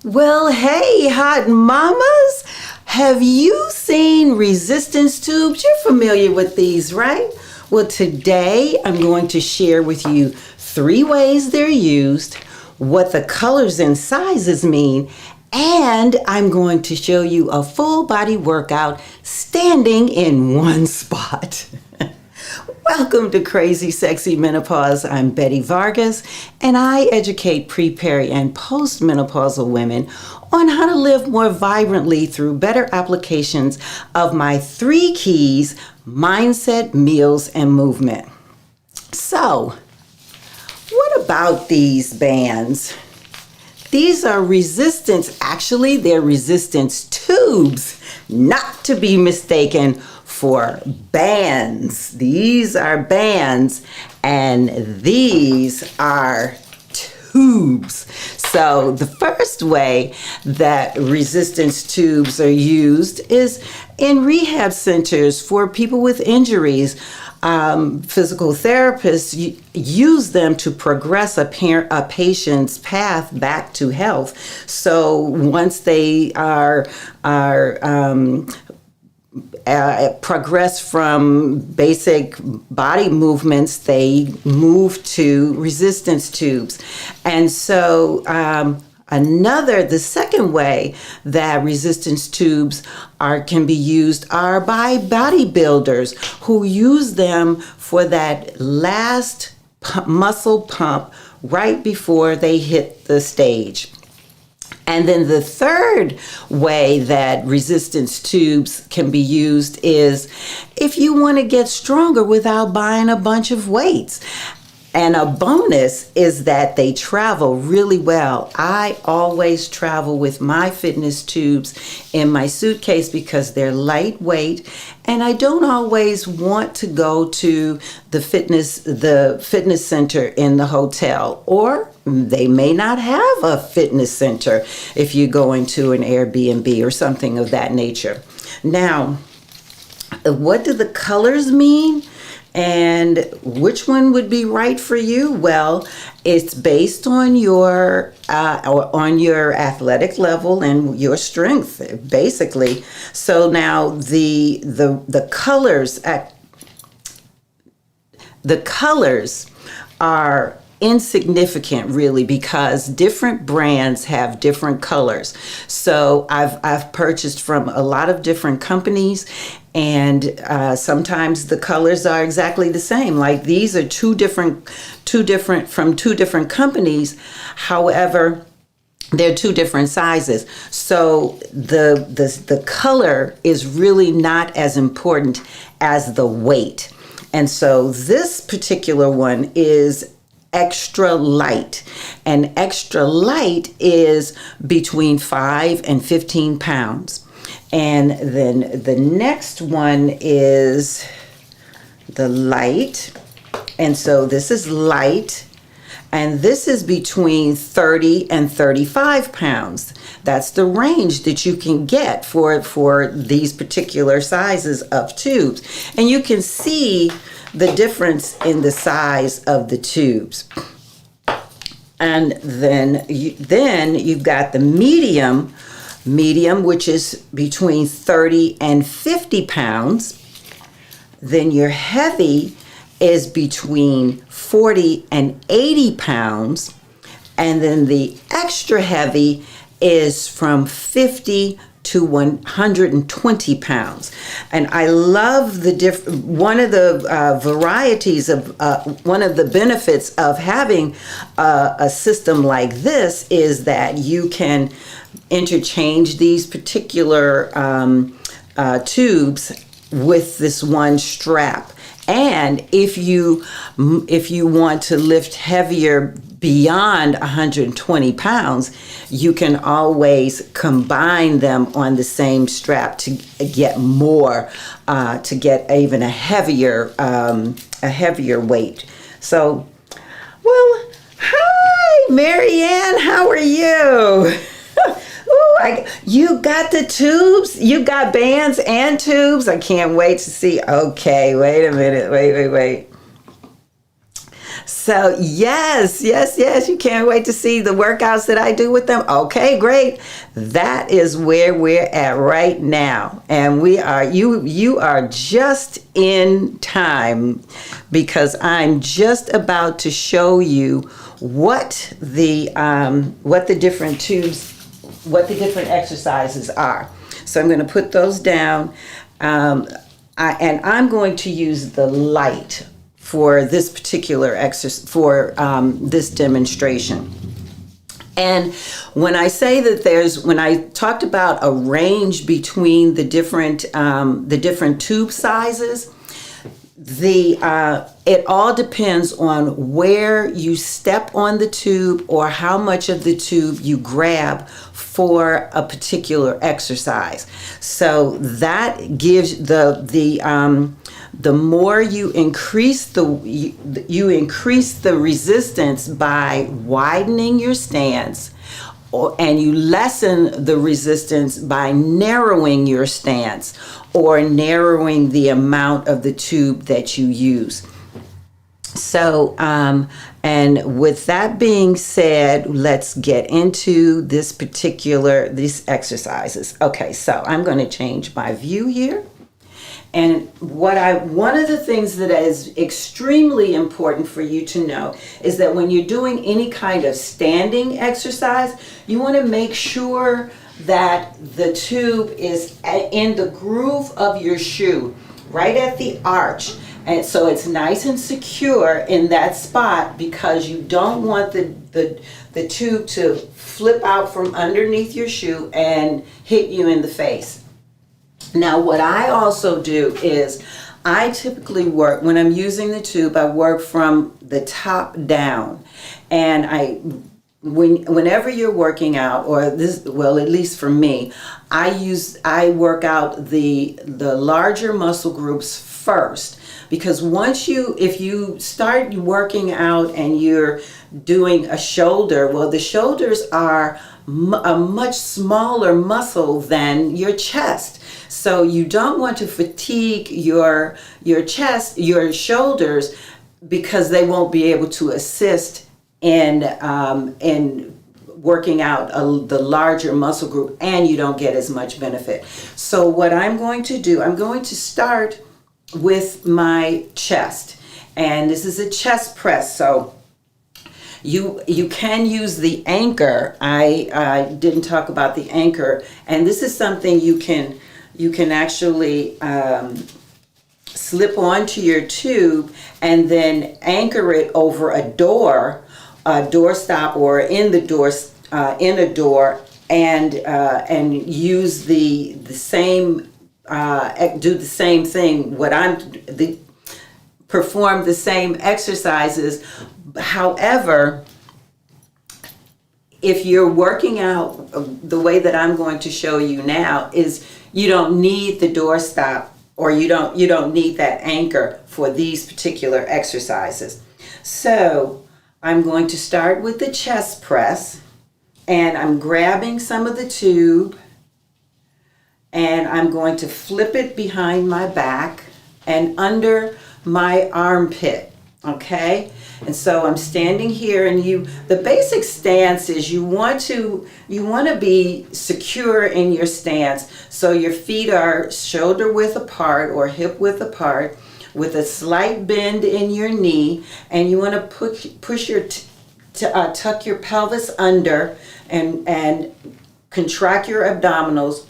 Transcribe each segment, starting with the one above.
Well, hey, hot mamas. Have you seen resistance tubes? You're familiar with these, right? Well, today I'm going to share with you 3 ways they're used, what the colors and sizes mean, and I'm going to show you a full body workout standing in one spot. Welcome to Crazy Sexy Menopause. I'm Betty Vargas, and I educate pre, peri, and postmenopausal women on how to live more vibrantly through better applications of my 3 keys: mindset, meals, and movement. So, what about these bands? These are they're resistance tubes, not to be mistaken for bands. These are bands and these are tubes. So the first way that resistance tubes are used is in rehab centers for people with injuries. Physical therapists use them to progress a patient's path back to health. So once they are progress from basic body movements, they move to resistance tubes. And so the second way that resistance tubes can be used are by bodybuilders who use them for that last muscle pump right before they hit the stage. And then the third way that resistance tubes can be used is if you want to get stronger without buying a bunch of weights. And a bonus is that they travel really well. I always travel with my fitness tubes in my suitcase because they're lightweight, and I don't always want to go to the fitness center in the hotel, or they may not have a fitness center if you're going to an Airbnb or something of that nature. Now, what do the colors mean? And which one would be right for you? Well, it's based on your athletic level and your strength, basically. So now the colors are insignificant, really, because different brands have different colors. So I've purchased from a lot of different companies, and sometimes the colors are exactly the same. Like these are two different from two different companies. However, they're 2 different sizes. So the color is really not as important as the weight. And so this particular one is extra light, and extra light is between 5 and 15 pounds. And then the next one is the light, and so this is light, and this is between 30 and 35 pounds. That's the range that you can get for these particular sizes of tubes. And you can see the difference in the size of the tubes. And then you've got the medium, which is between 30 and 50 pounds. Then your heavy is between 40 and 80 pounds. And then the extra heavy is from 50 to 120 pounds. And I love one of the varieties of one of the benefits of having a system like this is that you can interchange these particular tubes with this one strap. And if you want to lift heavier beyond 120 pounds, you can always combine them on the same strap to get more, to get even a heavier weight. So, well, hi, Marianne, how are you? Ooh, you got the tubes? You got bands and tubes? I can't wait to see. Okay, wait a minute. Wait. So yes, you can't wait to see the workouts that I do with them. Okay, great. That is where we're at right now. And you are just in time, because I'm just about to show you what the different tubes, what the different exercises are. So I'm going to put those down. And I'm going to use the light for this particular exercise, for this demonstration. And when I say that when I talked about a range between the different tube sizes, it all depends on where you step on the tube or how much of the tube you grab for a particular exercise. So that gives the more you increase you increase the resistance by widening your stance, and you lessen the resistance by narrowing your stance or narrowing the amount of the tube that you use. So, and with that being said, let's get into these exercises. Okay, so I'm going to change my view here. And one of the things that is extremely important for you to know is that when you're doing any kind of standing exercise, you want to make sure that the tube is in the groove of your shoe, right at the arch. And so it's nice and secure in that spot, because you don't want the tube to flip out from underneath your shoe and hit you in the face. Now, what I also do is I typically work, when I'm using the tube, I work from the top down. And whenever you're working out, at least for me, I work out the larger muscle groups first. Because if you start working out and you're doing a shoulder, well, the shoulders are a much smaller muscle than your chest. So you don't want to fatigue your chest, your shoulders, because they won't be able to assist in working out the larger muscle group, and you don't get as much benefit. So what I'm going to do, I'm going to start with my chest, and this is a chest press. So you can use the anchor. I didn't talk about the anchor, and this is something you can actually slip onto your tube and then anchor it over a door stop, or in a door, and use the same do the same thing. Perform the same exercises. However, if you're working out the way that I'm going to show you now, is you don't need the door stop, or you don't need that anchor for these particular exercises. So I'm going to start with the chest press, and I'm grabbing some of the tube, and I'm going to flip it behind my back and under my armpit. Okay? And so I'm standing here, and the basic stance is you want to be secure in your stance. So your feet are shoulder width apart or hip width apart, with a slight bend in your knee, and you want to push your tuck your pelvis under and contract your abdominals.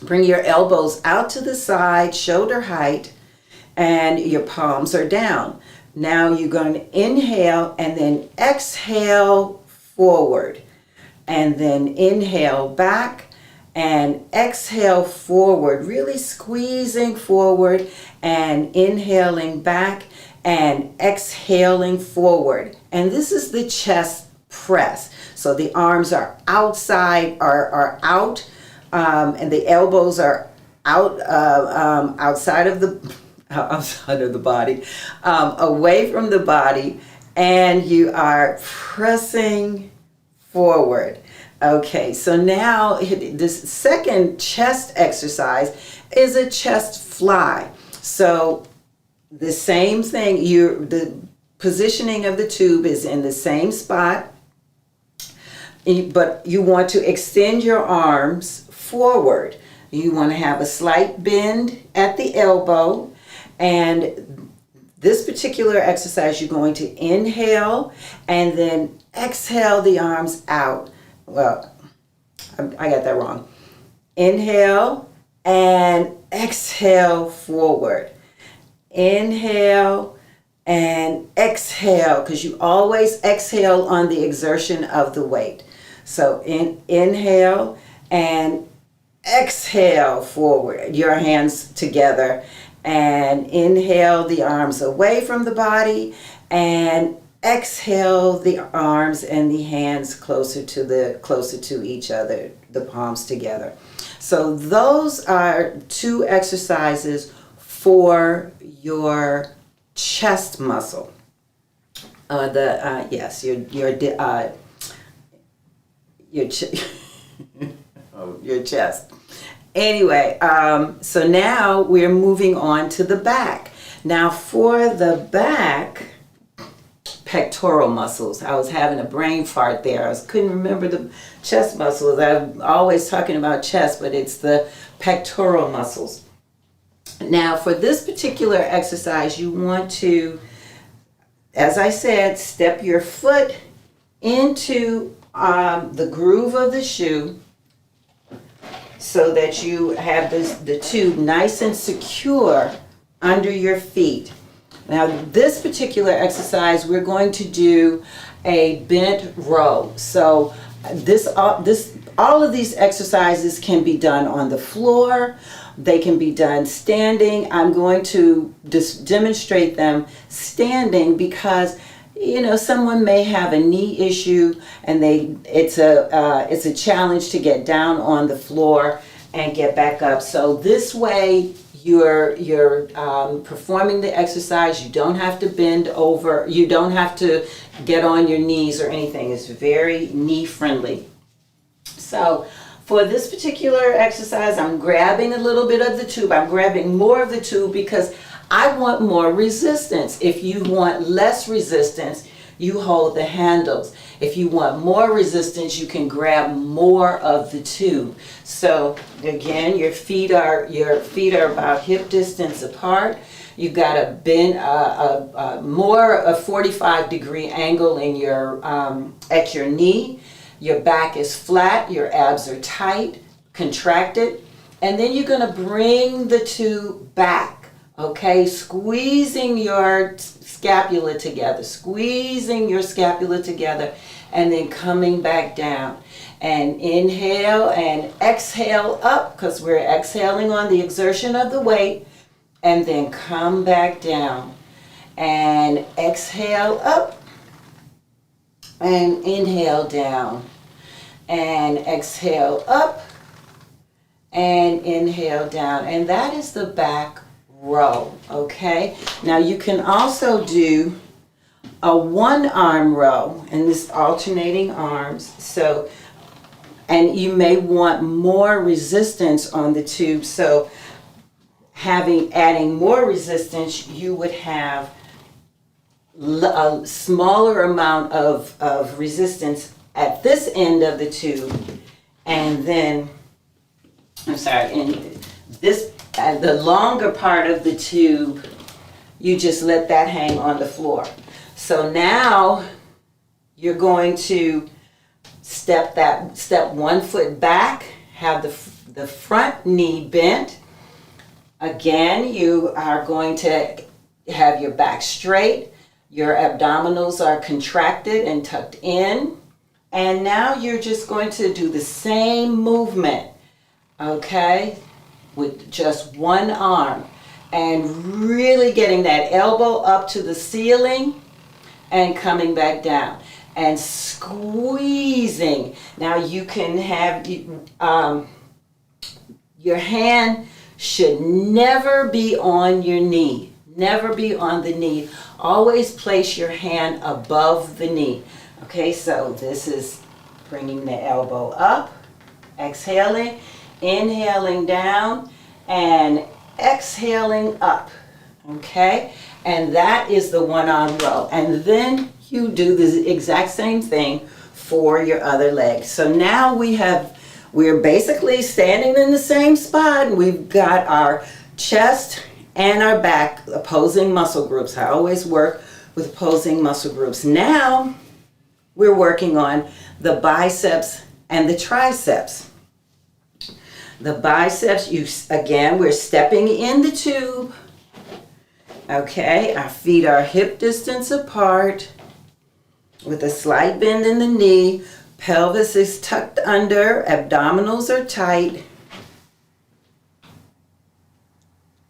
Bring your elbows out to the side, shoulder height, and your palms are down. Now you're going to inhale and then exhale forward, and then inhale back and exhale forward, really squeezing forward and inhaling back and exhaling forward. And this is the chest press. So the arms are outside, are out, and the elbows are out, outside of the body, away from the body, and you are pressing forward. Okay, so now this second chest exercise is a chest fly. So the same thing, positioning of the tube is in the same spot, but you want to extend your arms forward. You want to have a slight bend at the elbow, and this particular exercise, you're going to inhale and then exhale the arms out. Well, I got that wrong. Inhale and exhale forward. Inhale and exhale, because you always exhale on the exertion of the weight. So inhale and exhale forward, your hands together, and inhale the arms away from the body, and exhale the arms and the hands closer to each other, the palms together. So those are 2 exercises for your chest muscle. Your chest. Anyway, so now we're moving on to the back. Now for the back, pectoral muscles. I was having a brain fart there. I couldn't remember the chest muscles. I'm always talking about chest, but it's the pectoral muscles. Now for this particular exercise, you want to, as I said, step your foot into the groove of the shoe, so that you have the tube nice and secure under your feet. Now this particular exercise, we're going to do a bent row. So all of these exercises can be done on the floor. They can be done standing. I'm going to just demonstrate them standing because someone may have a knee issue, and it's a challenge to get down on the floor and get back up. So this way, you're performing the exercise. You don't have to bend over. You don't have to get on your knees or anything. It's very knee friendly. So for this particular exercise, I'm grabbing a little bit of the tube. I'm grabbing more of the tube because I want more resistance. If you want less resistance, you hold the handles. If you want more resistance, you can grab more of the tube. So again, your feet are about hip distance apart. You've got a bend, a 45-degree angle in your at your knee. Your back is flat. Your abs are tight, contracted, and then you're going to bring the tube back. Okay, squeezing your scapula together, and then coming back down. And inhale and exhale up, because we're exhaling on the exertion of the weight, and then come back down. And exhale up, and inhale down. And exhale up, and inhale down. And that is the back row. Okay, now you can also do a 1-arm row, and this alternating arms. So, and you may want more resistance on the tube. So adding more resistance, you would have a smaller amount of resistance at this end of the tube, and then the longer part of the tube, you just let that hang on the floor. So now you're going to step 1 foot back, have the front knee bent. Again, you are going to have your back straight, your abdominals are contracted and tucked in, and now you're just going to do the same movement, okay, with just 1 arm, and really getting that elbow up to the ceiling and coming back down and squeezing. Now you can have your hand should never be on your knee, never be on the knee. Always place your hand above the knee. Okay, so this is bringing the elbow up, exhaling, inhaling down, and exhaling up. Okay, And that is the one arm row. And then you do the exact same thing for your other leg. So now we're basically standing in the same spot. We've got our chest and our back opposing muscle groups. I always work with opposing muscle groups. Now we're working on the biceps and the triceps. The biceps, we're stepping in the tube. Okay, our feet are hip distance apart with a slight bend in the knee. Pelvis is tucked under, abdominals are tight.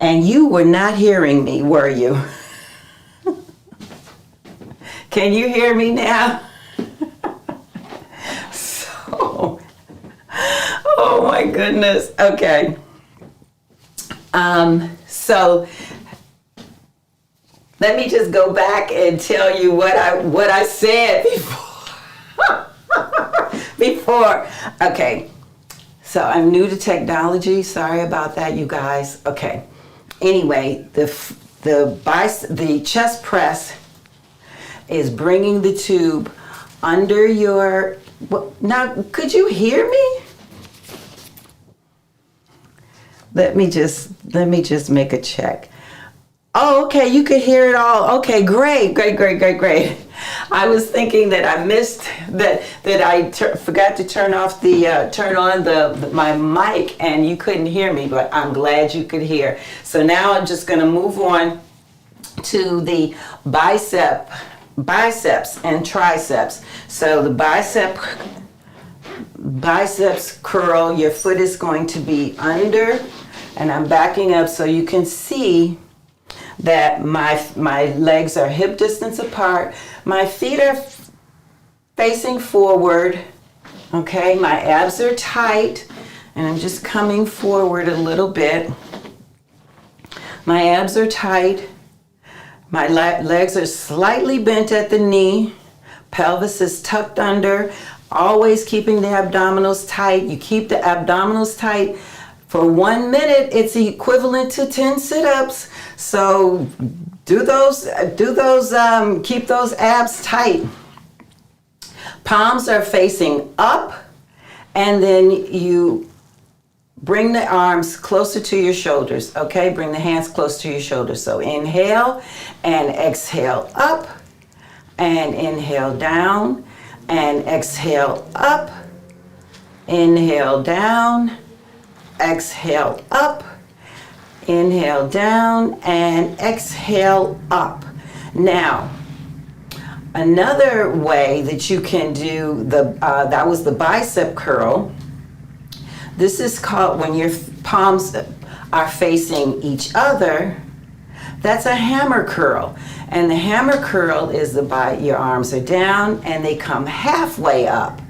And you were not hearing me, were you? Can you hear me now? Oh my goodness. Okay. So let me just go back and tell you what I said before. Okay. So I'm new to technology. Sorry about that, you guys. Okay. Anyway, the chest press is bringing the tube under your. Now, could you hear me? Let me just make a check. Oh, okay, you could hear it all. Okay, great. I was thinking that I missed that I forgot to turn on my mic and you couldn't hear me, but I'm glad you could hear. So now I'm just going to move on to the biceps and triceps. So the biceps curl, your foot is going to be under, and I'm backing up so you can see that my legs are hip distance apart. My feet are facing forward. Okay, my abs are tight, and I'm just coming forward a little bit. My abs are tight. My legs are slightly bent at the knee. Pelvis is tucked under. Always keeping the abdominals tight. You keep the abdominals tight for 1 minute. It's equivalent to 10 sit-ups. So keep those abs tight. Palms are facing up, and then you bring the arms closer to your shoulders. Okay, bring the hands close to your shoulders. So inhale and exhale up, and inhale down. And exhale up, inhale down, exhale up, inhale down, and exhale up. Now, another way that you can do that was the bicep curl. This is called when your palms are facing each other. That's a hammer curl. And the hammer curl is your arms are down and they come halfway up.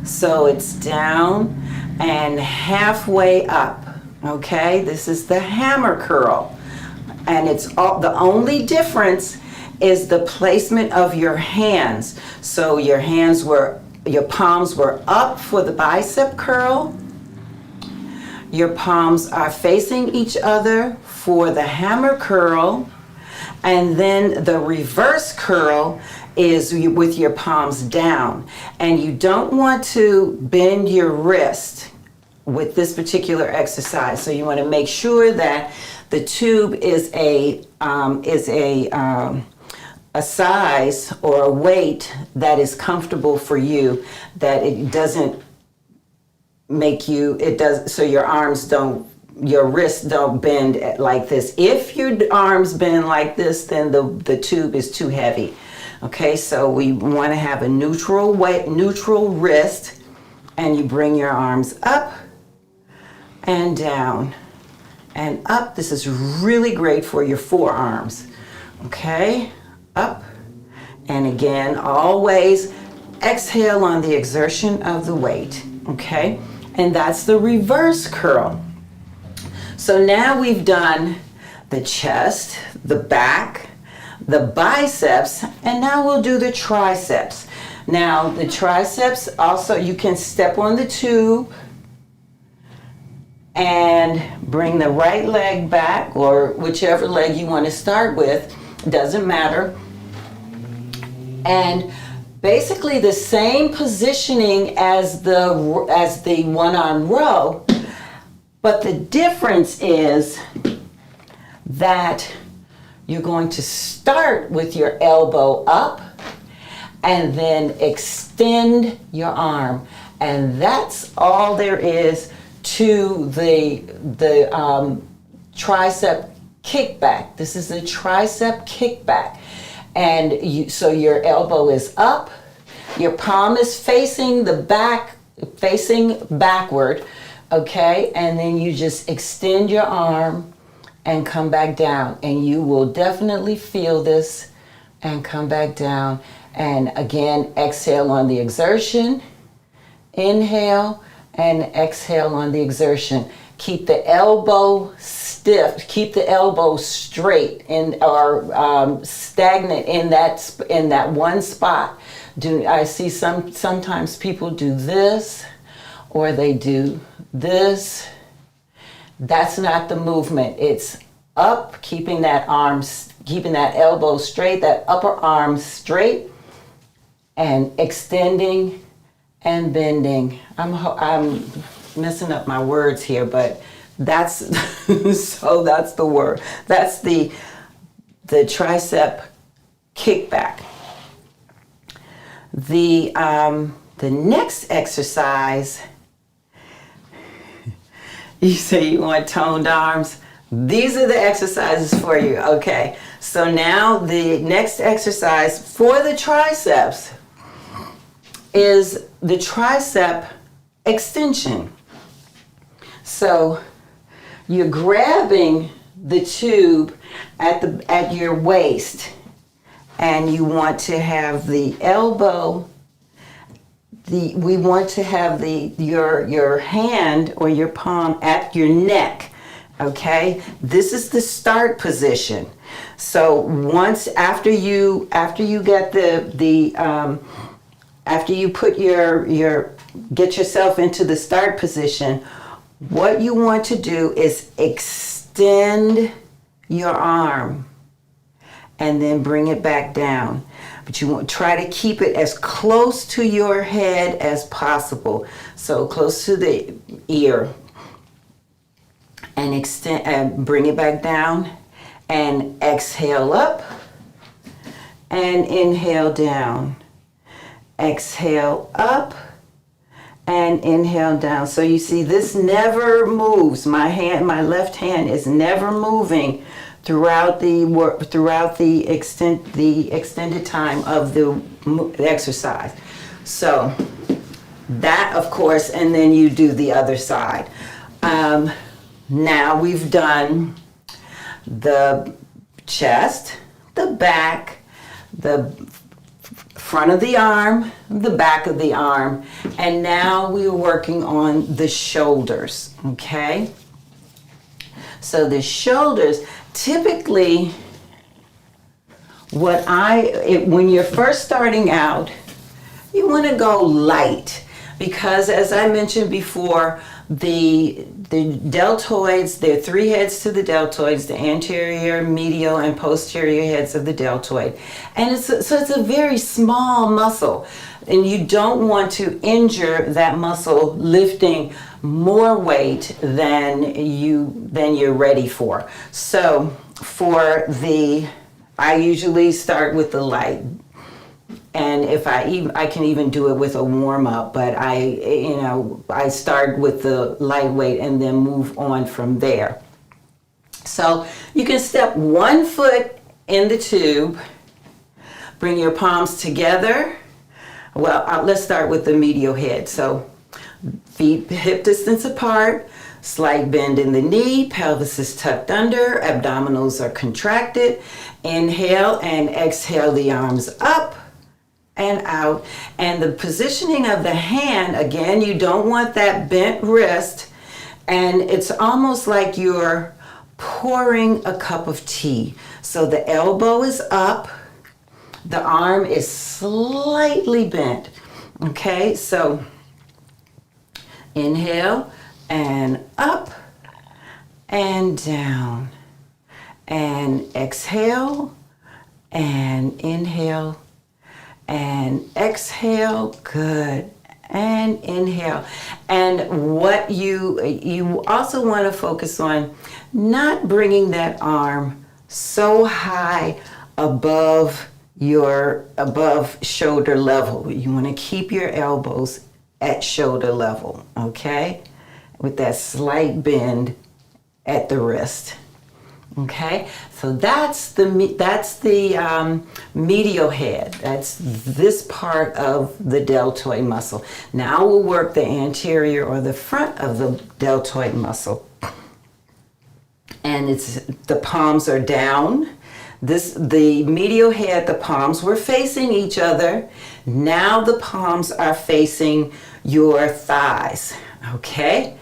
So it's down and halfway up. Okay, this is the hammer curl. And the only difference is the placement of your hands. So your palms were up for the bicep curl. Your palms are facing each other for the hammer curl. And then the reverse curl is with your palms down. And you don't want to bend your wrist with this particular exercise. So you want to make sure that the tube is a size or a weight that is comfortable for you, that it doesn't so your wrists don't bend like this. If your arms bend like this, then the tube is too heavy. Okay, so we want to have a neutral wrist, and you bring your arms up and down and up. This is really great for your forearms. Okay, up, and again, always exhale on the exertion of the weight. Okay, and that's the reverse curl. So now we've done the chest, the back, the biceps, and now we'll do the triceps. Now the triceps, also you can step on the tube and bring the right leg back, or whichever leg you want to start with, doesn't matter. And basically the same positioning as the one-arm row, but the difference is that you're going to start with your elbow up and then extend your arm. And that's all there is to the tricep kickback. This is the tricep kickback. And so your elbow is up, your palm is facing the back, facing backward, okay? And then you just extend your arm and come back down. And you will definitely feel this and come back down. And again, exhale on the exertion, inhale, and exhale on the exertion. Keep the elbow stiff, keep the elbow straight or stagnant in that one spot. I see sometimes people do this or they do this. That's not the movement. It's up, keeping that elbow straight, that upper arm straight, and extending and bending. I'm messing up my words here, but that's so that's the word. That's the tricep kickback. The next exercise, you say you want toned arms. These are the exercises for you. Okay, so now the next exercise for the triceps is the tricep extension. So you're grabbing the tube at your waist, and you want to have the elbow. We want to have your hand or your palm at your neck. Okay, this is the start position. So once after you get after you put get yourself into the start position, what you want to do is extend your arm and then bring it back down. But you want to try to keep it as close to your head as possible. So close to the ear. And extend and bring it back down and exhale up and inhale down. Exhale up and inhale down. So you see this never moves. My left hand is never moving throughout the extended time of the exercise. So that, of course, and then you do the other side. Now we've done the chest, the back, the front of the arm, the back of the arm, and now we're working on the shoulders, okay? So the shoulders, typically, when you're first starting out, you want to go light because, as I mentioned before, the deltoids, there are three heads to the deltoids, the anterior, medial, and posterior heads of the deltoid. And it's a very small muscle, and you don't want to injure that muscle lifting more weight than you're ready for. So I usually start with the light. And if I can even do it with a warm up, but I start with the lightweight and then move on from there. So you can step one foot in the tube, bring your palms together. Well, let's start with the medial head. So feet hip distance apart, slight bend in the knee, pelvis is tucked under, abdominals are contracted. Inhale and exhale the arms up and out. And the positioning of the hand, again, you don't want that bent wrist, and it's almost like you're pouring a cup of tea. So the elbow is up, the arm is slightly bent. Okay, so inhale and up and down, and exhale and inhale and exhale. Good. And inhale. And what you also want to focus on not bringing that arm so high above shoulder level. You want to keep your elbows at shoulder level, okay? With that slight bend at the wrist. Okay, so that's the medial head. That's this part of the deltoid muscle. Now we'll work the anterior or the front of the deltoid muscle. And the palms are down. The medial head, the palms were facing each other. Now the palms are facing your thighs. Okay,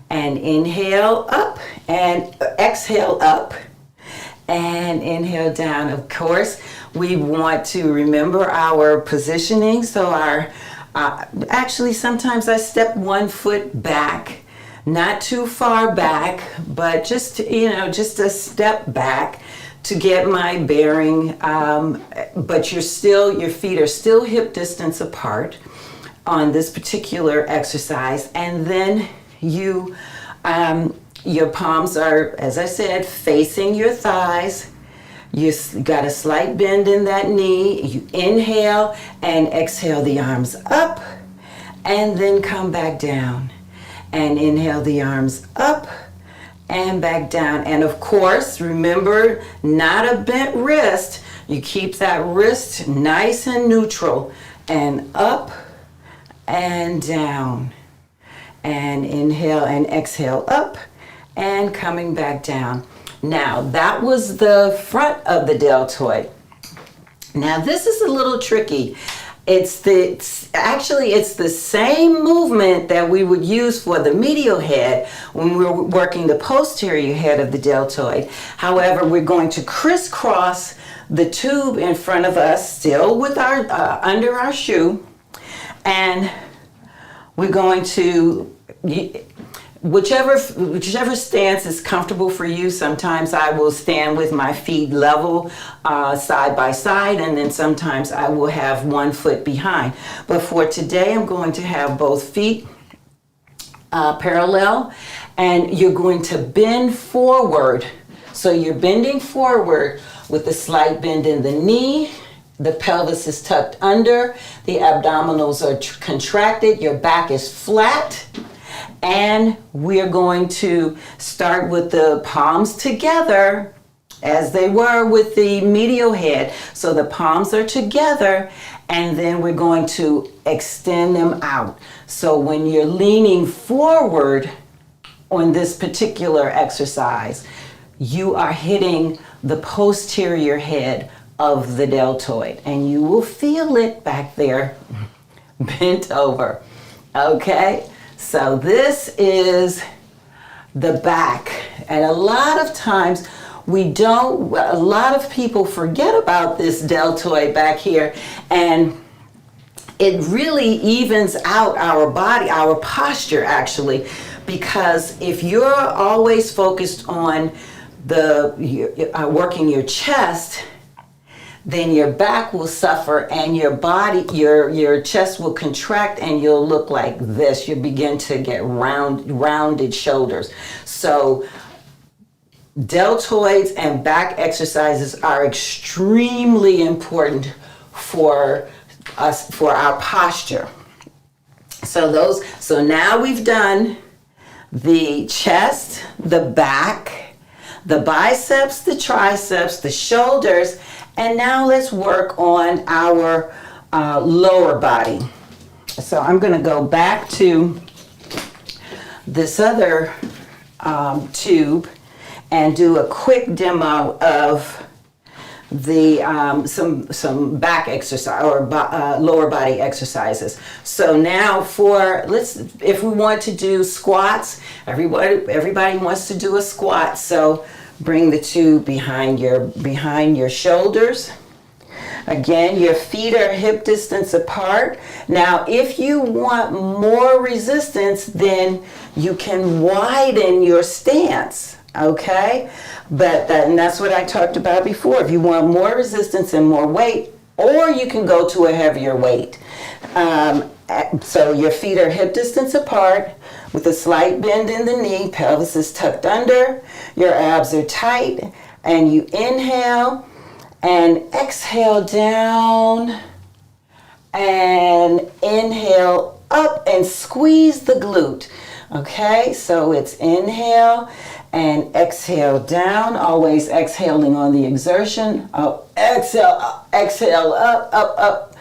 and inhale up and exhale up. And inhale down. Of course, we want to remember our positioning. So actually sometimes I step 1 foot back, not too far back, but just a step back to get my bearing. But your feet are still hip distance apart on this particular exercise. And then your palms are, as I said, facing your thighs. You got a slight bend in that knee. You inhale and exhale the arms up and then come back down. And inhale the arms up and back down. And of course, remember, not a bent wrist. You keep that wrist nice and neutral. And up and down. And inhale and exhale up. And coming back down. Now, that was the front of the deltoid. Now, this is a little tricky. It's the same movement that we would use for the medial head when we're working the posterior head of the deltoid. However, we're going to crisscross the tube in front of us, still with our under our shoe, and we're going to whichever stance is comfortable for you. Sometimes I will stand with my feet level side by side, and then sometimes I will have 1 foot behind. But for today, I'm going to have both feet parallel, and you're going to bend forward. So you're bending forward with a slight bend in the knee. The pelvis is tucked under, the abdominals are contracted, your back is flat. And we're going to start with the palms together as they were with the medial head. So the palms are together, and then we're going to extend them out. So when you're leaning forward on this particular exercise, you are hitting the posterior head of the deltoid, and you will feel it back there bent over. Okay? So this is the back, and a lot of times a lot of people forget about this deltoid back here, and it really evens out our body, our posture actually, because if you're always focused on working your chest, then your back will suffer and your body, your chest will contract and you'll look like this. You begin to get rounded shoulders. So deltoids and back exercises are extremely important for us, for our posture. So now we've done the chest, the back, the biceps, the triceps, the shoulders, and now let's work on our lower body. So I'm going to go back to this other tube and do a quick demo of the some back exercise or lower body exercises. So now if we want to do squats, everybody wants to do a squat. So bring the tube behind your shoulders. Again, your feet are hip distance apart. Now, if you want more resistance, then you can widen your stance. Okay, and that's what I talked about before. If you want more resistance and more weight, or you can go to a heavier weight. So your feet are hip distance apart with a slight bend in the knee, pelvis is tucked under, your abs are tight, and you inhale and exhale down and inhale up and squeeze the glute. Okay, so it's inhale and exhale down, always exhaling on the exertion. Oh, exhale, exhale, up, up, up.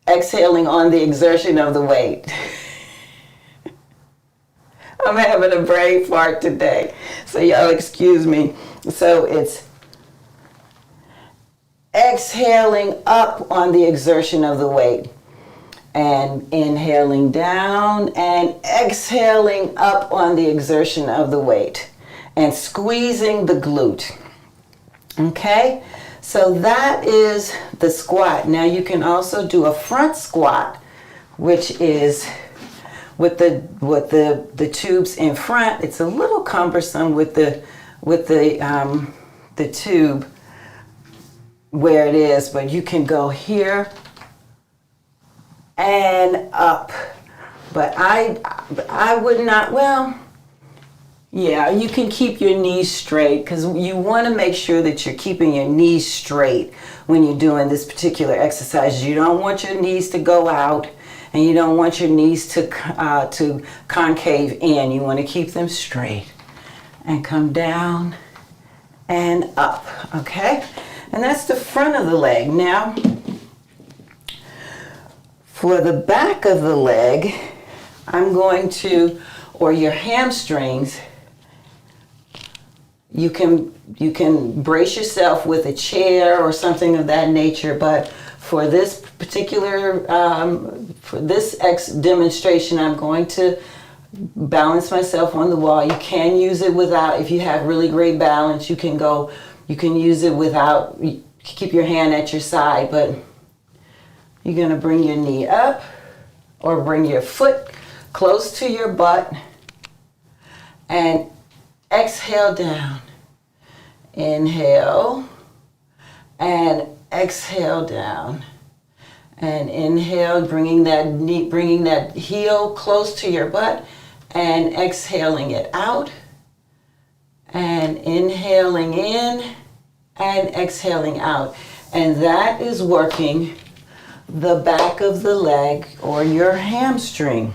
Exhaling on the exertion of the weight. I'm having a brain fart today, so y'all excuse me. So it's exhaling up on the exertion of the weight, and inhaling down and exhaling up on the exertion of the weight, and squeezing the glute. Okay, so that is the squat. Now you can also do a front squat, which is with the tubes in front. It's a little cumbersome with the tube where it is, but you can go here and up. But I would not, well, yeah, you can keep your knees straight, because you want to make sure that you're keeping your knees straight when you're doing this particular exercise. You don't want your knees to go out, and you don't want your knees to concave in. You want to keep them straight and come down and up, okay? And that's the front of the leg. Now, for the back of the leg, I'm going to, or your hamstrings, you can brace yourself with a chair or something of that nature, but for this particular, for this demonstration, I'm going to balance myself on the wall. You can use it without, if you have really great balance, you can use it without, keep your hand at your side, but you're gonna bring your knee up or bring your foot close to your butt and exhale down. Inhale and exhale down. And inhale, bringing that heel close to your butt and exhaling it out. And inhaling in and exhaling out. And that is working the back of the leg or your hamstring.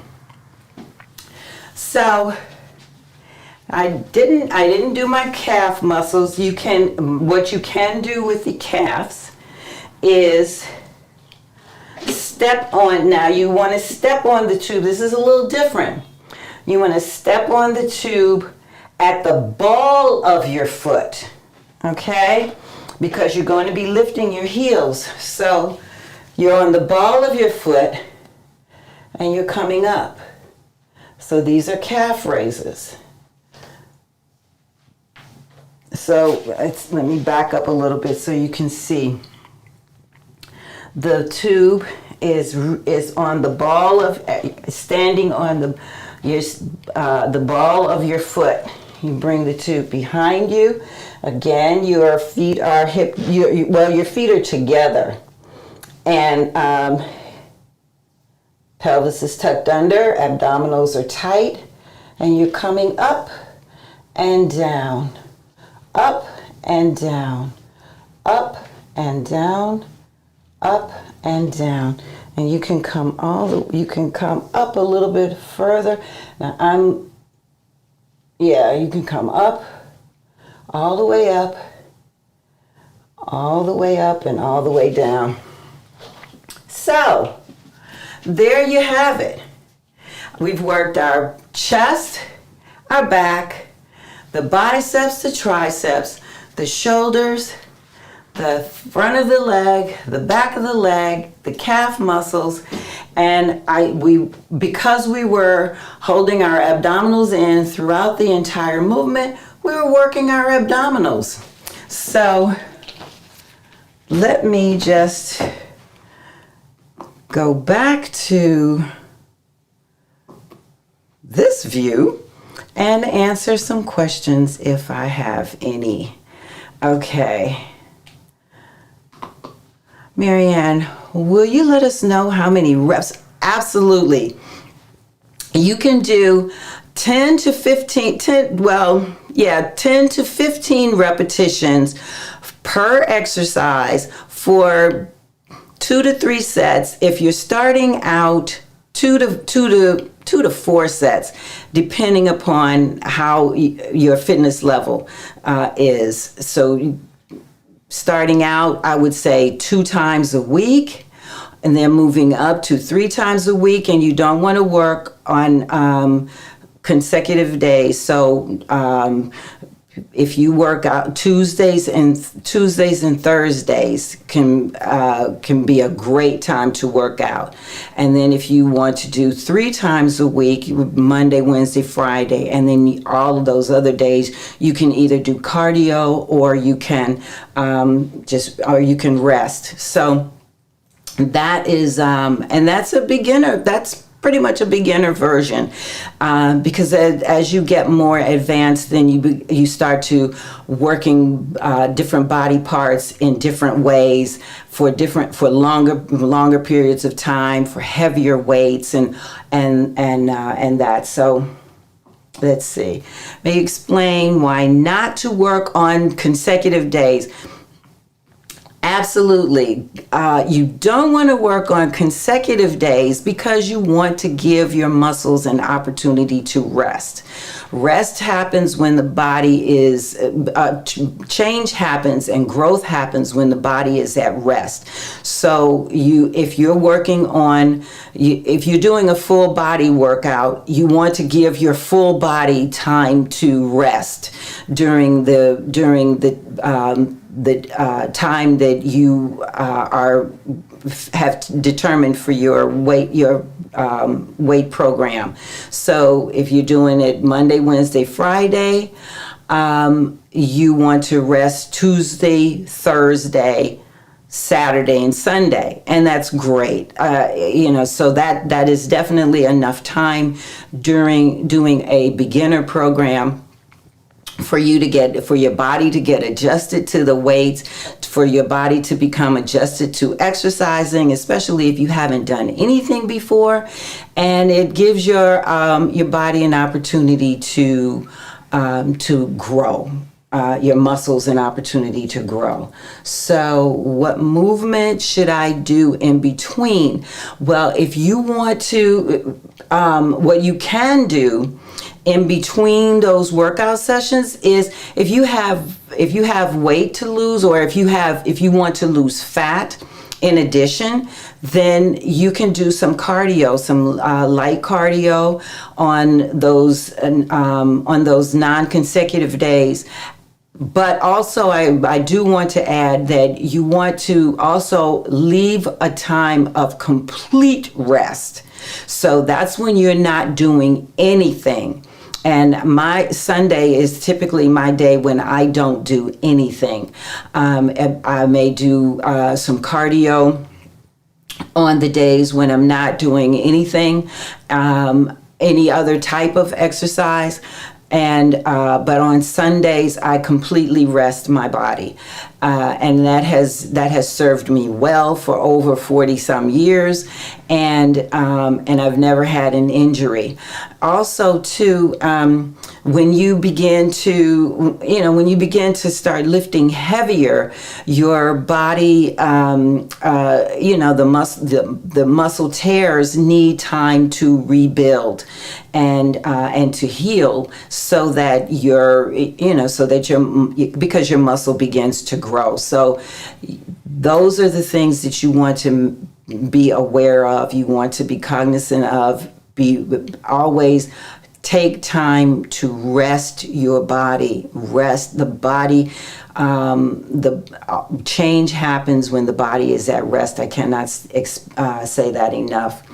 So I didn't do my calf muscles. What you can do with the calves is step on. Now you want to step on the tube. This is a little different. You want to step on the tube at the ball of your foot, okay? Because you're going to be lifting your heels. So you're on the ball of your foot and you're coming up. So these are calf raises. So let me back up a little bit so you can see. The tube is on the ball of, standing on the ball of your foot. You bring the tube behind you. Again, your feet are your feet are together, and pelvis is tucked under, abdominals are tight, and you're coming up and down, up and down, up and down, up and down. And you can come up a little bit further. Now you can come up, all the way up, all the way up, and all the way down. So, there you have it. We've worked our chest, our back, the biceps, the triceps, the shoulders, the front of the leg, the back of the leg, the calf muscles, and because we were holding our abdominals in throughout the entire movement, we were working our abdominals. So let me just go back to this view and answer some questions if I have any. Okay. Marianne, will you let us know how many reps? Absolutely. You can do 10 to 15 repetitions per exercise for 2 to 3 sets. If you're starting out, 2 to 4 sets, depending upon how your fitness level is. So starting out, I would say 2 times a week, and then moving up to 3 times a week, and you don't want to work on consecutive days. So if you work out Tuesdays and Thursdays can be a great time to work out. And then if you want to do 3 times a week, Monday, Wednesday, Friday, and then all of those other days, you can either do cardio or you can rest. So that is, and that's a beginner. That's pretty much a beginner version, because as you get more advanced, then you start to working different body parts in different ways for longer periods of time, for heavier weights and that. So let's see. May you explain why not to work on consecutive days? Absolutely. You don't want to work on consecutive days because you want to give your muscles an opportunity to rest. Rest happens when the body is, change happens and growth happens when the body is at rest. So if you're doing a full body workout, you want to give your full body time to rest during the time that you have determined for your weight program. So if you're doing it Monday, Wednesday, Friday, you want to rest Tuesday, Thursday, Saturday, and Sunday, and that's great. So that is definitely enough time during doing a beginner program for your body to get adjusted to the weights, for your body to become adjusted to exercising, especially if you haven't done anything before, and it gives your body an opportunity to grow. Your muscles an opportunity to grow. So what movement should I do in between? Well, if you want to, what you can do in between those workout sessions is if you have weight to lose, or if you want to lose fat in addition, then you can do some cardio, some light cardio on those non-consecutive days. But also, I do want to add that you want to also leave a time of complete rest. So that's when you're not doing anything. And my Sunday is typically my day when I don't do anything. I may do some cardio on the days when I'm not doing anything, any other type of exercise. But on Sundays, I completely rest my body. And that has served me well for over 40 some years. And I've never had an injury. Also, too, when you begin to start lifting heavier, your body, the muscle tears need time to rebuild and to heal, so that because your muscle begins to grow. So those are the things that you want to be aware of. You want to be cognizant of. Always take time to rest your body. Rest the body. The change happens when the body is at rest. I cannot say that enough.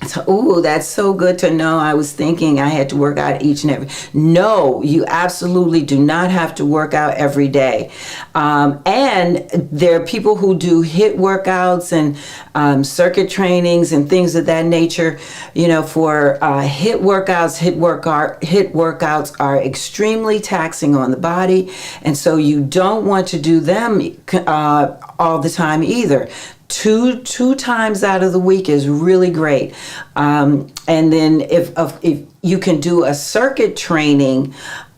So, ooh, that's so good to know. I was thinking I had to work out each and every. No, you absolutely do not have to work out every day. And there are people who do HIIT workouts and circuit trainings and things of that nature. You know, for HIIT workouts are extremely taxing on the body, and so you don't want to do them all the time either. Two times out of the week is really great. And then if you can do a circuit training,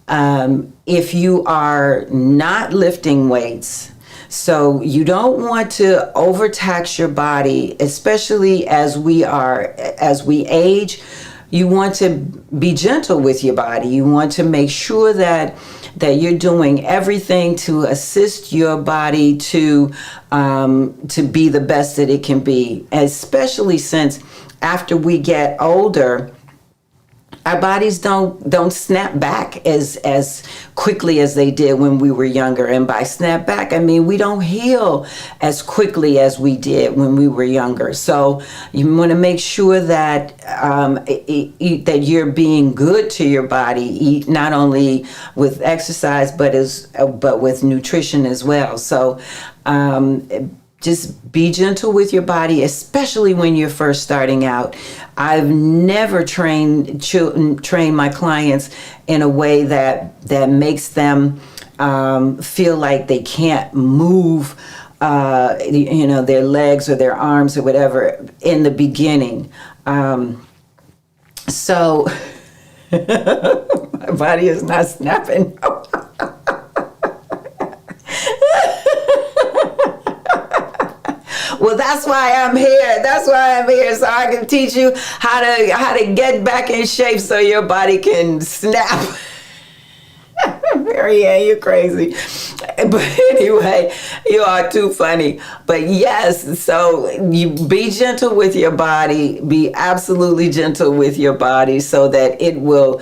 if you are not lifting weights. So you don't want to overtax your body, especially as we age. You want to be gentle with your body. You want to make sure that you're doing everything to assist your body to be the best that it can be, especially since after we get older, our bodies don't snap back as quickly as they did when we were younger. And by snap back, I mean we don't heal as quickly as we did when we were younger. So you want to make sure that that you're being good to your body, eat not only with exercise but with nutrition as well. So just be gentle with your body, especially when you're first starting out. I've never trained my clients in a way that makes them feel like they can't move, their legs or their arms or whatever in the beginning. So my body is not snapping. Well, that's why I'm here. That's why I'm here, so I can teach you how to get back in shape so your body can snap. Marianne, you're crazy. But anyway, you are too funny. But yes, so you be gentle with your body. Be absolutely gentle with your body so that it will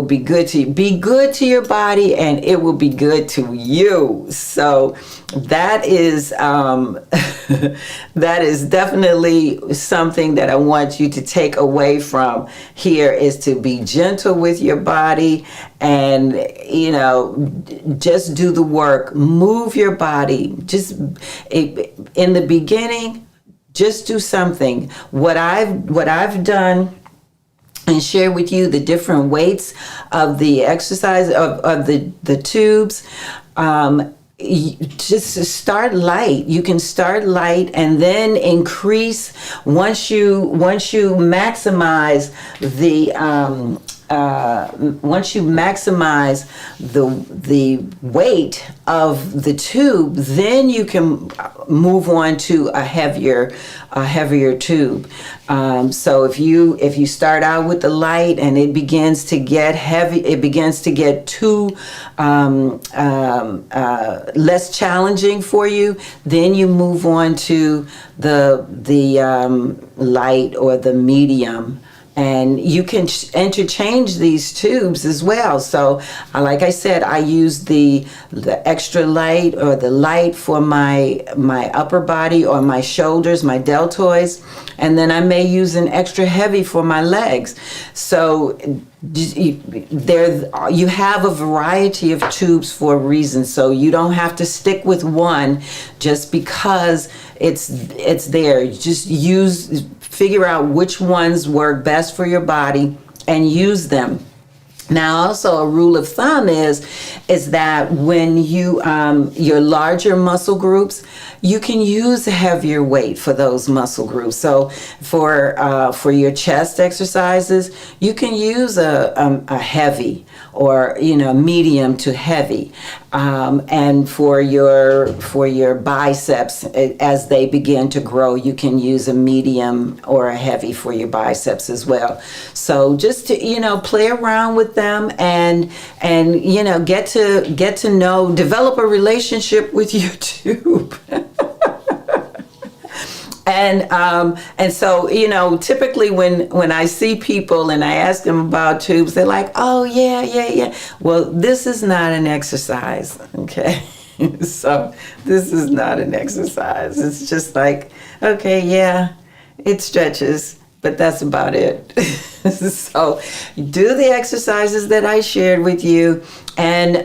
be good to you. Be good to your body and it will be good to you. So that is that is definitely something that I want you to take away from here, is to be gentle with your body and, just do the work. Move your body. Just in the beginning, just do something. What I've done and share with you the different weights of the exercise of the tubes. Just start light. You can start light and then increase once you maximize the weight of the tube, then you can move on to a heavier tube. So if you start out with the light and it begins to get heavy, it begins to get too less challenging for you, then you move on to the light or the medium. And you can interchange these tubes as well. So, like I said, I use the extra light or the light for my upper body or my shoulders, my deltoids, and then I may use an extra heavy for my legs. So you have a variety of tubes for a reason. So you don't have to stick with one just because it's there. You just figure out which ones work best for your body and use them. Now, also a rule of thumb is that when you your larger muscle groups, you can use a heavier weight for those muscle groups. So for your chest exercises, you can use a heavy or medium to heavy, and for your biceps as they begin to grow, you can use a medium or a heavy for your biceps as well. So just to play around with them and get to know, develop a relationship with your tube. And so, typically when I see people and I ask them about tubes, they're like, oh, yeah. Well, this is not an exercise, okay? So this is not an exercise. It's just like, okay, yeah, it stretches, but that's about it. So do the exercises that I shared with you, and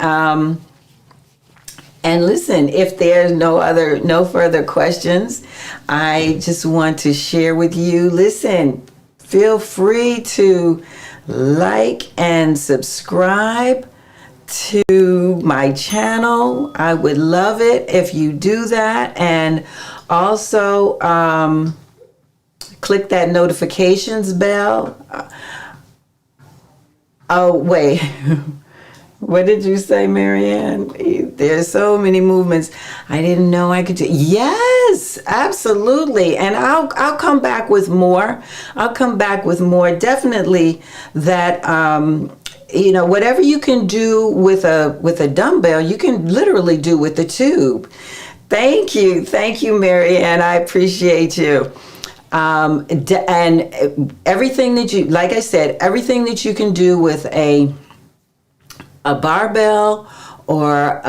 listen, if there's no further questions, I just want to share with you, listen, feel free to like and subscribe to my channel. I would love it if you do that. And also click that notifications bell. Oh, wait. What did you say, Marianne? There's so many movements I didn't know I could do. Yes, absolutely. And I'll come back with more. I'll come back with more. Definitely that whatever you can do with a dumbbell, you can literally do with the tube. Thank you, Marianne. I appreciate you. And everything that you, like I said, everything that you can do with a barbell or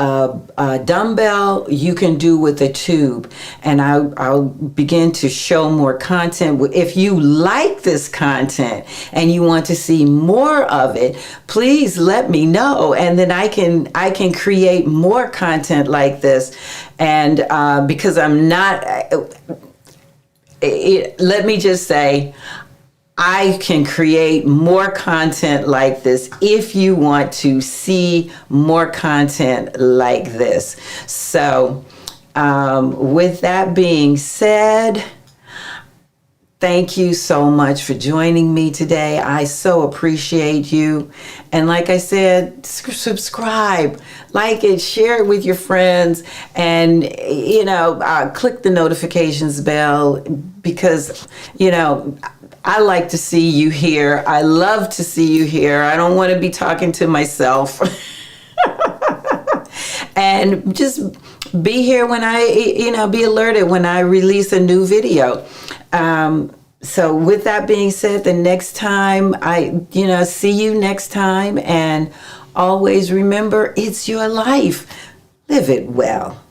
a dumbbell, you can do with a tube. And I'll begin to show more content. If you like this content and you want to see more of it, please let me know, and then I can create more content like this. And because I'm not, let me just say, I can create more content like this if you want to see more content like this. So with that being said, thank you so much for joining me today. I so appreciate you. And like I said, subscribe, like it, share it with your friends, and click the notifications bell, because I like to see you here. I love to see you here. I don't want to be talking to myself. And just be here when be alerted when I release a new video. So with that being said, the next time see you next time, and always remember, it's your life. Live it well.